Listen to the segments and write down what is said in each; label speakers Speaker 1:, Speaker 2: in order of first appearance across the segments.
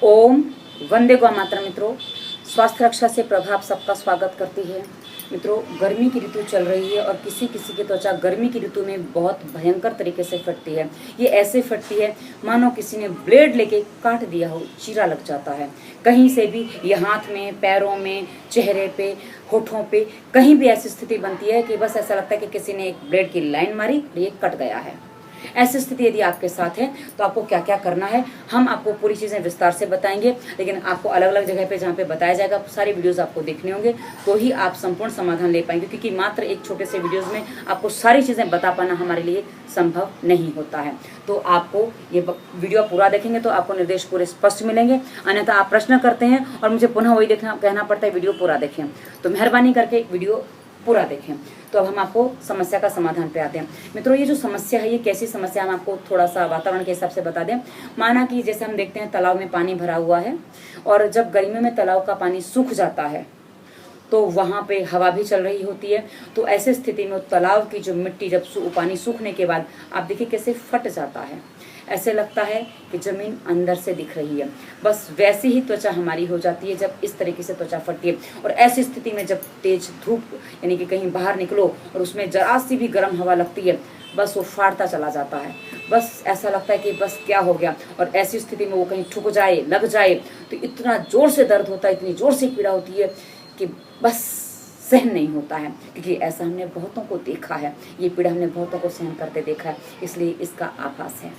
Speaker 1: ओम वंदे गौ मातरम। मित्रों, स्वास्थ्य रक्षा से प्रभाव सबका स्वागत करती है। मित्रों, गर्मी की ऋतु चल रही है और किसी किसी की त्वचा गर्मी की ऋतु में बहुत भयंकर तरीके से फटती है। ये ऐसे फटती है मानो किसी ने ब्लेड लेके काट दिया हो, चीरा लग जाता है। कहीं से भी, ये हाथ में, पैरों में, चेहरे पे, होठों पे, कहीं भी ऐसी स्थिति बनती है कि बस ऐसा लगता है कि किसी ने एक ब्लेड की लाइन मारी और ये कट गया है। ऐसी स्थिति यदि आपके साथ है तो आपको क्या क्या करना है, हम आपको पूरी चीज़ें विस्तार से बताएंगे। लेकिन आपको अलग अलग जगह पे जहाँ पे बताया जाएगा, सारी वीडियोस आपको देखने होंगे, तो ही आप संपूर्ण समाधान ले पाएंगे। क्योंकि मात्र एक छोटे से वीडियोस में आपको सारी चीज़ें बता पाना हमारे लिए संभव नहीं होता है। तो आपको ये वीडियो पूरा देखेंगे तो आपको निर्देश पूरे स्पष्ट मिलेंगे। अन्यथा आप प्रश्न करते हैं और मुझे पुनः वही कहना पड़ता है, वीडियो पूरा देखें। तो मेहरबानी करके वीडियो पूरा देखें। तो अब हम आपको समस्या का समाधान पे आते हैं। मित्रों, ये जो समस्या है, ये कैसी समस्या, हम आपको थोड़ा सा वातावरण के हिसाब से बता दें। माना कि जैसे हम देखते हैं तालाब में पानी भरा हुआ है और जब गर्मियों में तालाब का पानी सूख जाता है तो वहाँ पे हवा भी चल रही होती है। तो ऐसे स्थिति में तालाब की जो मिट्टी जब पानी सूखने के बाद आप देखिए कैसे फट जाता है। ऐसे लगता है कि जमीन अंदर से दिख रही है। बस वैसी ही त्वचा हमारी हो जाती है जब इस तरीके से त्वचा फटती है। और ऐसी स्थिति में जब तेज धूप यानी कि कहीं बाहर निकलो और उसमें जरा सी भी गर्म हवा लगती है, बस वो फाड़ता चला जाता है। बस ऐसा लगता है कि बस क्या हो गया। और ऐसी स्थिति में वो कहीं ठुक जाए, लग जाए तो इतना जोर से दर्द होता है, इतनी जोर से पीड़ा होती है कि बस सहन नहीं होता है। क्योंकि ऐसा हमने बहुतों को देखा है, ये पीड़ा हमने बहुतों को सहन करते देखा है, इसलिए इसका आभास है।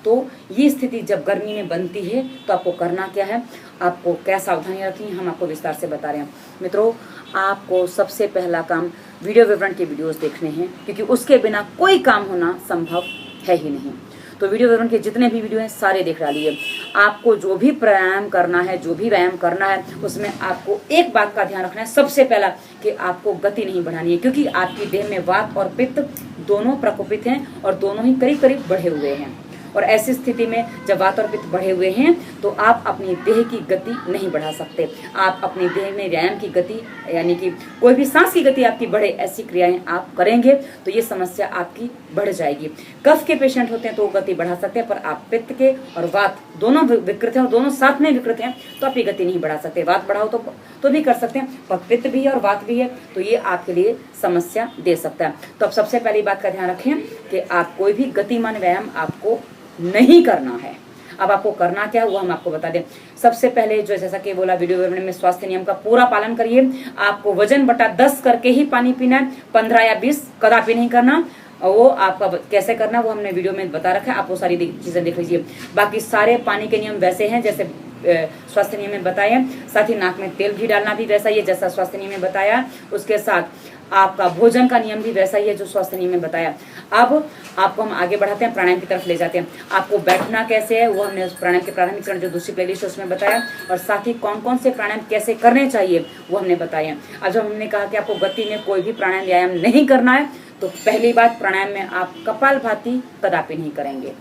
Speaker 1: तो ये स्थिति जब गर्मी में बनती है तो आपको करना क्या है, आपको क्या सावधानियां रखनी है, हम आपको विस्तार से बता रहे हैं। मित्रों, आपको सबसे पहला काम वीडियो विवरण के वीडियोस देखने हैं, क्योंकि उसके बिना कोई काम होना संभव है ही नहीं। तो वीडियो विवरण के जितने भी वीडियो हैं सारे देख डालिए। आपको जो भी प्राणायाम करना है, जो भी व्यायाम करना है, उसमें आपको एक बात का ध्यान रखना है सबसे पहला, कि आपको गति नहीं बढ़ानी है। क्योंकि आपकी देह में वात और पित्त दोनों प्रकोपित हैं और दोनों ही करीब करीब बढ़े हुए हैं। और ऐसी स्थिति में जब वात और पित्त बढ़े हुए हैं तो आप अपनी देह की गति नहीं बढ़ा सकते। आप अपनी देह में व्यायाम की गति यानी कि कोई भी सांस की गति आपकी बढ़े, ऐसी क्रियाएं आप करेंगे तो ये समस्या आपकी बढ़ जाएगी। कफ के पेशेंट होते हैं तो वो गति बढ़ा सकते हैं, पर आप पित्त के और वात दोनों विकृत हैं और दोनों साथ में विकृत हैं तो आप ये गति नहीं बढ़ा सकते। वात बढ़ाओ तो भी कर सकते हैं, पर पित्त भी है और वात भी है तो ये आपके लिए समस्या दे सकता है। तो अब सबसे पहली बात का ध्यान रखें कि आप कोई भी गतिमान व्यायाम आपको नहीं करना है। अब आपको करना क्या है वो हम आपको बता दें। सबसे पहले जो जैसा कि बोला वीडियो विवरण में, स्वास्थ्य नियम का पूरा पालन करिए। आपको वजन बटा 10 करके ही पानी पीना है, 15 या 20 कदापि नहीं करना। और वो आपका कैसे करना वो हमने वीडियो में बता रखा है, आप वो सारी चीजें देख लीजिए। बाकी सारे पानी के नियम वैसे हैं जैसे स्वास्थ्य नियम में बताया। साथ ही नाक में तेल भी डालना भी वैसा ही है जैसा स्वास्थ्य नियम में बताया। उसके साथ आपका भोजन का नियम भी वैसा ही है जो स्वास्थ्य नियम में बताया। अब आपको हम आगे बढ़ाते हैं, प्राणायाम की तरफ ले जाते हैं। आपको बैठना कैसे है वो हमने प्राणायाम के प्रारंभिक चरण जो दूसरी प्लेलिस्ट है उसमें बताया। और साथ ही कौन कौन से प्राणायाम कैसे करने चाहिए वो हमने बताया। अब जब हमने कहा कि आपको गति में कोई भी प्राणायाम व्यायाम नहीं करना है, तो पहली बात, प्राणायाम में आप कपालभाति कदापि नहीं करेंगे।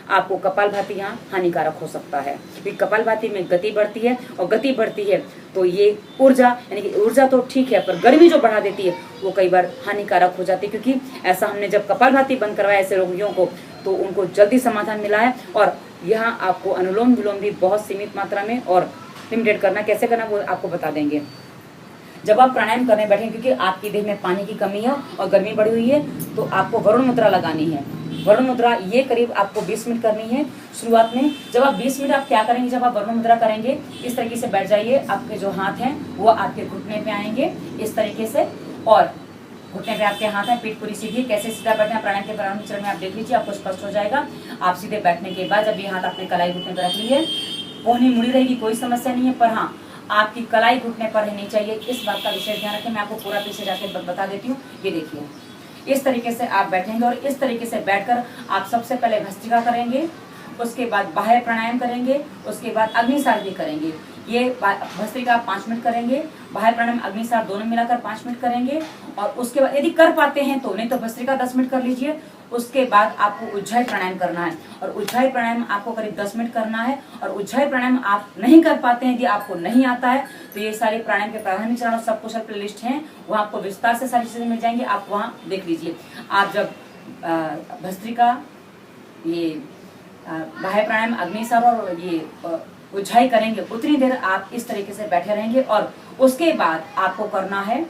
Speaker 1: आपको कपालभाति यहाँ हानिकारक हो सकता है, क्योंकि कपालभाति में गति बढ़ती है और गति बढ़ती है तो ये ऊर्जा यानी कि ऊर्जा तो ठीक है, पर गर्मी जो बढ़ा देती है वो कई बार हानिकारक हो जाती है। क्योंकि ऐसा हमने जब कपालभाति बंद करवाया ऐसे रोगियों को तो उनको जल्दी समाधान मिला है। और यहाँ आपको अनुलोम विलोम भी बहुत सीमित मात्रा में और लिमिटेड करना, कैसे करना वो आपको बता देंगे। जब आप प्राणायाम करने बैठे, क्योंकि आपकी देह में पानी की कमी है और गर्मी बढ़ी हुई है, तो आपको वरुण मुद्रा लगानी है। वरुण मुद्रा ये करीब आपको 20 मिनट करनी है शुरुआत में। जब आप 20 मिनट आप क्या करेंगे, जब आप वरुण मुद्रा करेंगे इस तरीके से बैठ जाइए। आपके जो हाथ हैं वो आपके घुटने पे आएंगे इस तरीके से, और घुटने पे आपके हाथ हैं, पीठ पूरी सीधी। कैसे सीधा बैठना है प्राणायाम के प्रारंभिक चरण में आप देख लीजिए, आपको स्पष्ट हो जाएगा। आप सीधे बैठने के बाद जब ये हाथ आपने कलाई घुटने पर रख लिए, कोहनी मुड़ी रहेगी, कोई समस्या नहीं है, पर हाँ आपकी कलाई घुटने पर रहनी चाहिए। इस बात का विशेष ध्यान रखें। मैं आपको पूरा पीछे जाके बता देती हूँ। ये देखिए, इस तरीके से आप बैठेंगे और इस तरीके से बैठकर आप सबसे पहले भस्त्रिका करेंगे, उसके बाद बाह्य प्राणायाम करेंगे, उसके बाद अग्निसार भी करेंगे। ये भस्त्रिका आप 5 मिनट करेंगे, बाह्य प्राणायाम अग्निसार दोनों मिलाकर 5 मिनट करेंगे। और उसके बाद यदि कर पाते हैं तो, नहीं तो भस्त्रिका 10 मिनट कर लीजिए। उसके बाद आपको उज्जाई प्राणायाम करना है और उज्जाई प्राणायाम आपको करीब 10 मिनट करना है। और उज्जाई प्राणायाम आप नहीं कर पाते हैं, यदि आपको नहीं आता है तो ये सारे प्राणायाम के प्रारंभिक चरण और सब कुशल प्लेलिस्ट हैं, वहाँ आपको विस्तार से सारी चीजें मिल जाएंगी, आप वहाँ देख लीजिए। आप जब भस्त्रिका, ये बाह्य प्राणायाम, अग्निसार और ये उज्जाई करेंगे उतनी देर आप इस तरीके से बैठे रहेंगे। और उसके बाद आपको करना है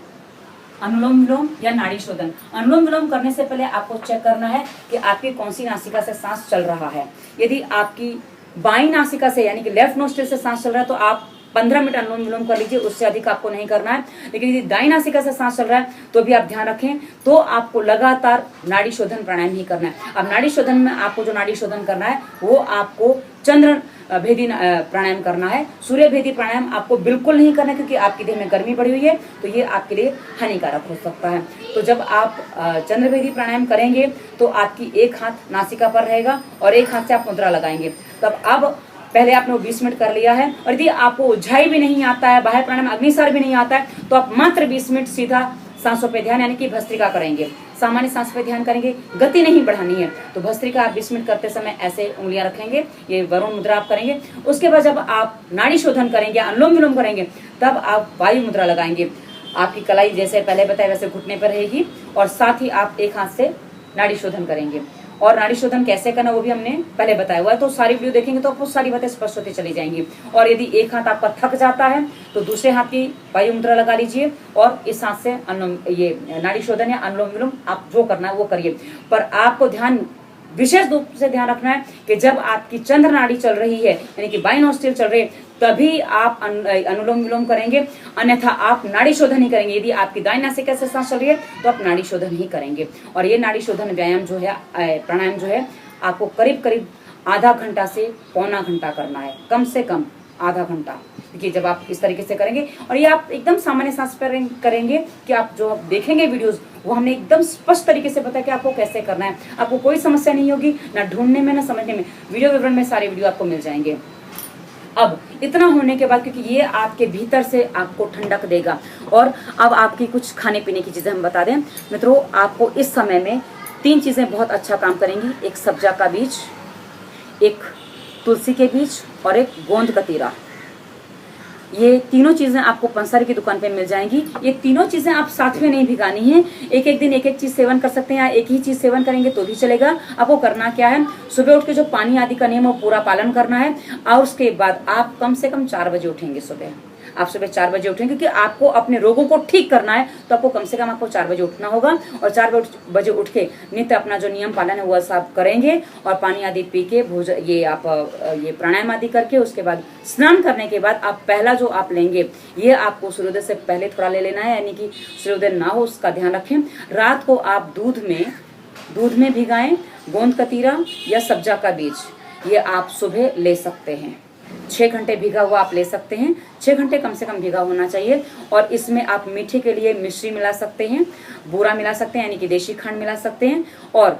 Speaker 1: अनुलोम विलोम या नाड़ी शोधन। अनुलोम विलोम करने से पहले आपको चेक करना है कि आपकी कौन सी नासिका से सांस चल रहा है। यदि आपकी बाईं नासिका से यानी कि लेफ्ट नोस्ट्रिल से सांस चल रहा है तो आप 15 मिनट अनुलोम विलोम कर लीजिए, उससे अधिक आपको नहीं करना है। लेकिन यदि दाईं नासिका से सांस चल रहा है तो भी आप ध्यान रखें, तो आपको लगातार नाड़ी शोधन प्राणायाम ही करना है। अब नाड़ी शोधन में आपको जो नाड़ी शोधन करना है वो आपको चंद्र भेदी प्राणायाम करना है। सूर्य भेदी प्राणायाम आपको बिल्कुल नहीं करना है, क्योंकि आपकी देह में गर्मी बढ़ी हुई है तो ये आपके लिए हानिकारक हो सकता है। तो जब आप चंद्र भेदी प्राणायाम करेंगे तो आपकी एक हाथ नासिका पर रहेगा और एक हाथ से आप मुद्रा लगाएंगे। तब अब पहले आपने 20 मिनट कर लिया है, और यदि आपको उज्जाई भी नहीं आता है, बाह्य प्राणायाम अग्निसार भी नहीं आता है, तो आप मात्र 20 मिनट सीधा सांसों पे ध्यान यानी कि भस्त्रिका करेंगे। सामान्य सांस पे ध्यान करेंगे, गति नहीं बढ़ानी है। तो भस्त्रिका आप 20 मिनट करते समय ऐसे उंगलियां रखेंगे, ये वरुण मुद्रा आप करेंगे। उसके बाद जब आप नाड़ी शोधन करेंगे, अनुलोम विलोम करेंगे, तब आप वायु मुद्रा लगाएंगे। आपकी कलाई जैसे पहले बताया वैसे घुटने पर रहेगी, और साथ ही आप एक हाथ से नाड़ी शोधन करेंगे। और नाड़ी शोधन कैसे करना वो भी हमने पहले बताया हुआ है, तो सारी वीडियो देखेंगे तो आपको सारी बातें स्पष्ट होती चली जाएंगी। और यदि एक हाथ आपका थक जाता है तो दूसरे हाथ की वायु मुद्रा लगा लीजिए, और इस हाथ से ये नाड़ी शोधन या अनुलोम विलोम आप जो करना है वो करिए। पर आपको ध्यान विशेष रूप से ध्यान रखना है कि जब आपकी चंद्र नाड़ी चल रही है यानी कि बाईं नोस्ट्रिल चल रही है तभी आप अनुलोम विलोम करेंगे, अन्यथा आप नाड़ी शोधन ही करेंगे। यदि आपकी दाईं नासिका से सांस चल रही है तो आप नाड़ी शोधन ही करेंगे। और ये नाड़ी शोधन व्यायाम जो है, प्राणायाम जो है, आपको करीब करीब आधा घंटा से पौना घंटा करना है, कम से कम आधा घंटा। देखिए जब आप इस तरीके से करेंगे, और ये आप एकदम सामान्य सांस पर करेंगे कि आप जो देखेंगे वीडियोस वो हमने एकदम स्पष्ट तरीके से बताया कि आपको कैसे करना है। आपको कोई समस्या नहीं होगी, ना ढूंढने में ना समझने में। वीडियो विवरण में सारे वीडियो आपको मिल जाएंगे। अब इतना होने के बाद, क्योंकि ये आपके भीतर से आपको ठंडक देगा, और अब आपकी कुछ खाने पीने की चीजें हम बता दें मित्रों। आपको इस समय में 3 चीजें बहुत अच्छा काम करेंगी, एक सब्जा का बीज, एक तुलसी के बीज और एक गोंद कतीरा। ये तीनों चीजें आपको पंसारी की दुकान पे मिल जाएंगी। ये तीनों चीजें आप साथ में नहीं भिगानी है, एक एक दिन एक एक चीज सेवन कर सकते हैं, या एक ही चीज सेवन करेंगे तो भी चलेगा। आपको करना क्या है, सुबह उठ के जो पानी आदि का नियम वो पूरा पालन करना है, और उसके बाद आप कम से कम 4 बजे उठेंगे। आप सुबह 4 बजे उठेंगे, क्योंकि आपको अपने रोगों को ठीक करना है, तो आपको कम से कम आपको 4 बजे उठना होगा। और 4 बजे उठ के नित्य अपना जो नियम पालन है वह सब करेंगे, और पानी आदि पी के ये प्राणायाम आदि करके उसके बाद स्नान करने के बाद आप पहला जो आप लेंगे, ये आपको सूर्योदय से पहले थोड़ा ले लेना है, यानी कि सूर्योदय ना हो उसका ध्यान रखें। रात को आप दूध में भिगाएं गोंद कतीरा या सब्जा का बीज, ये आप सुबह ले सकते हैं। 6 घंटे भीगा हुआ आप ले सकते हैं, 6 घंटे कम से कम भीगा होना चाहिए। और इसमें आप मीठे के लिए मिश्री मिला सकते हैं, बूरा मिला सकते हैं यानी कि देशी खंड मिला सकते हैं, और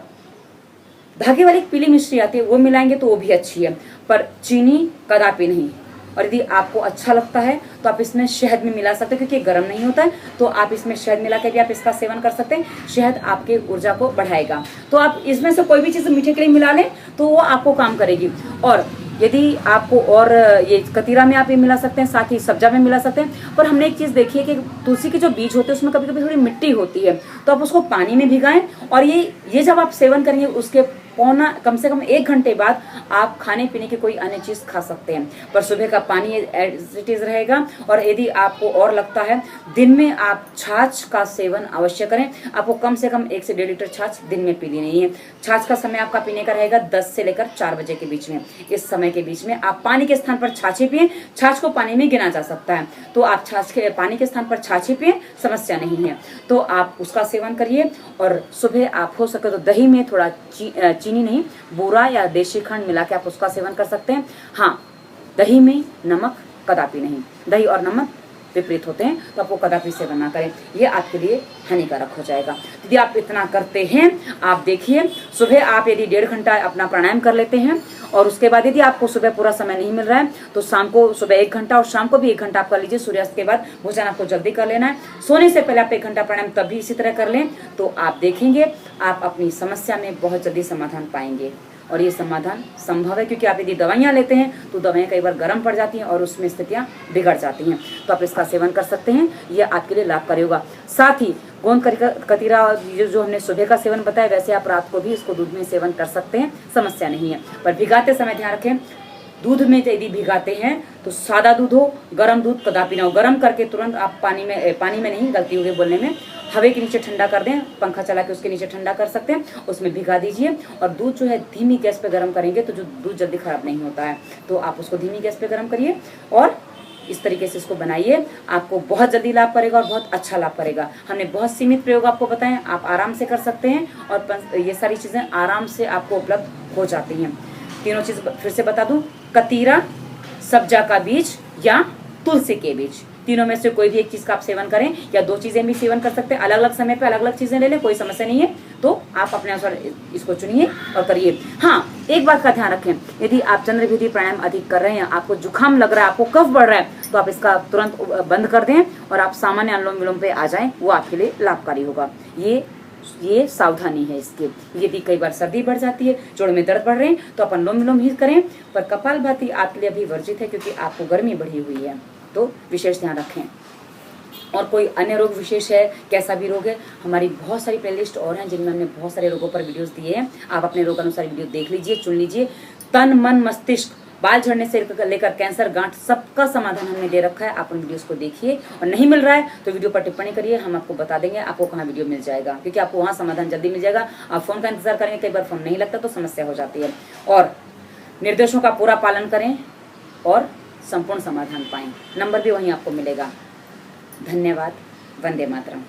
Speaker 1: धागे वाली पीली मिश्री आती है वो मिलाएंगे तो वो भी अच्छी है, पर चीनी कदापि नहीं। और यदि आपको अच्छा लगता है तो आप इसमें शहद भी मिला सकते हैं, क्योंकि गर्म नहीं होता है, तो आप इसमें शहद मिला के भी आप इसका सेवन कर सकते हैं। शहद आपके ऊर्जा को बढ़ाएगा, तो आप इसमें से कोई भी चीज मीठे के लिए मिला लें तो वो आपको काम करेगी। और यदि आपको और ये कतीरा में आप ये मिला सकते हैं, साथ ही सब्जा में मिला सकते हैं। पर हमने एक चीज देखी है कि तुलसी के जो बीज होते हैं उसमें कभी कभी थोड़ी मिट्टी होती है, तो आप उसको पानी में भिगाएं, और ये जब आप सेवन करेंगे उसके कम से कम 1 घंटे बाद आप खाने पीने की कोई अन्य चीज खा सकते हैं। पर सुबह का पानी एज इट इज रहेगा। और यदि आपको और लगता है, दिन में आप छाछ का सेवन अवश्य करें। आपको कम से कम 1 से 1.5 लीटर छाछ दिन में पीनी नहीं है। छाछ का समय आपका पीने का रहेगा 10 से लेकर 4 बजे के बीच में। इस समय के बीच में आप पानी के स्थान पर छाछ ही पिए। छाछ को पानी में गिना जा सकता है, तो आप पानी के स्थान पर छाछ ही पिए, समस्या नहीं है, तो आप उसका सेवन करिए। और सुबह आप हो सके तो दही में थोड़ा चीनी नहीं, बूरा या देशी खंड मिला के आप उसका सेवन कर सकते हैं। हाँ, दही में नमक कदापि नहीं, दही और नमक विपरीत होते हैं, तो आपको कदापि सेवन ना करें, ये आपके लिए हानिकारक हो जाएगा। यदि आप इतना करते हैं, आप देखिए सुबह आप यदि 1.5 घंटा अपना प्राणायाम कर लेते हैं, और उसके बाद यदि आपको सुबह पूरा समय नहीं मिल रहा है तो शाम को सुबह 1 घंटा और शाम को भी 1 घंटा आप कर लीजिए। सूर्यास्त के बाद भोजन आपको जल्दी कर लेना है, सोने से पहले आप 1 घंटा प्राणायाम तब भी इसी तरह कर लें, तो आप देखेंगे आप अपनी समस्या में बहुत जल्दी समाधान पाएंगे। और ये समाधान संभव है, क्योंकि आप यदि दवाइयाँ लेते हैं तो दवाइयाँ कई बार गर्म पड़ जाती हैं और उसमें स्थितियाँ बिगड़ जाती हैं, तो आप इसका सेवन कर सकते हैं, ये आपके लिए लाभकारी होगा। साथ ही गोंद कतीरा जो हमने सुबह का सेवन बताया, वैसे आप रात को भी इसको दूध में सेवन कर सकते हैं, समस्या नहीं है। पर भिगाते समय ध्यान रखें, दूध में यदि भिगाते हैं तो सादा दूध हो, गर्म दूध कदापि ना हो। गर्म करके तुरंत आप पानी में नहीं, गलती हो गई बोलने में, हवा के नीचे ठंडा कर दें, पंखा चला के उसके नीचे ठंडा कर सकते हैं, उसमें भिगा दीजिए। और दूध जो है धीमी गैस पे गर्म करेंगे तो जो दूध जल्दी खराब नहीं होता है, तो आप उसको धीमी गैस पे गर्म करिए और इस तरीके से इसको बनाइए। आपको बहुत जल्दी लाभ करेगा और बहुत अच्छा लाभ करेगा। हमने बहुत सीमित प्रयोग आपको बताएं, आप आराम से कर सकते हैं और ये सारी चीज़ें आराम से आपको उपलब्ध हो जाती हैं। तीनों चीज़ फिर से बता दूं, कतीरा, सब्जा का बीज या तुलसी के बीज, तीनों में से कोई भी एक चीज का आप सेवन करें या दो चीजें भी सेवन कर सकते हैं। अलग अलग समय पे अलग अलग चीजें ले लें, कोई समस्या नहीं है, तो आप अपने अनुसार इसको चुनिए और करिए। हाँ, एक बात का ध्यान रखें, यदि आप चंद्रविधि प्राणायाम अधिक कर रहे हैं, आपको जुकाम लग रहा है, आपको कफ बढ़ रहा है, तो आप इसका तुरंत बंद कर दें और आप सामान्य अनुलोम विलोम पे आ जाएं, वो आपके लिए लाभकारी होगा। ये सावधानी है इसकी। यदि कई बार सर्दी बढ़ जाती है, जोड़ में दर्द बढ़ रहे हैं, तो आप अनुलोम विलोम ही करें, पर कपालभाति आपके लिए अभी वर्जित है क्योंकि आपको गर्मी बढ़ी हुई है, तो विशेष ध्यान रखें। और कोई अन्य रोग विशेष है, कैसा भी रोग है, हमारी बहुत सारी प्लेलिस्ट और हैं जिनमें हमने बहुत सारे रोगों पर वीडियोस दिए हैं। आप अपने रोग अनुसार वीडियो देख लीजिए, चुन लीजिए। तन मन मस्तिष्क, बाल झड़ने से लेकर कैंसर, गांठ, सबका समाधान हमने दे रखा है। आप उन वीडियोस को देखिए और नहीं मिल रहा है तो वीडियो पर टिप्पणी करिए, हम आपको बता देंगे आपको कहाँ वीडियो मिल जाएगा, क्योंकि आपको वहाँ समाधान जल्दी मिल जाएगा। आप फोन का इंतजार करेंगे, कई बार फोन नहीं लगता तो समस्या हो जाती है। और निर्देशों का पूरा पालन करें और संपूर्ण समाधान पाएं। नंबर भी वहीं आपको मिलेगा। धन्यवाद। वंदे मातरम।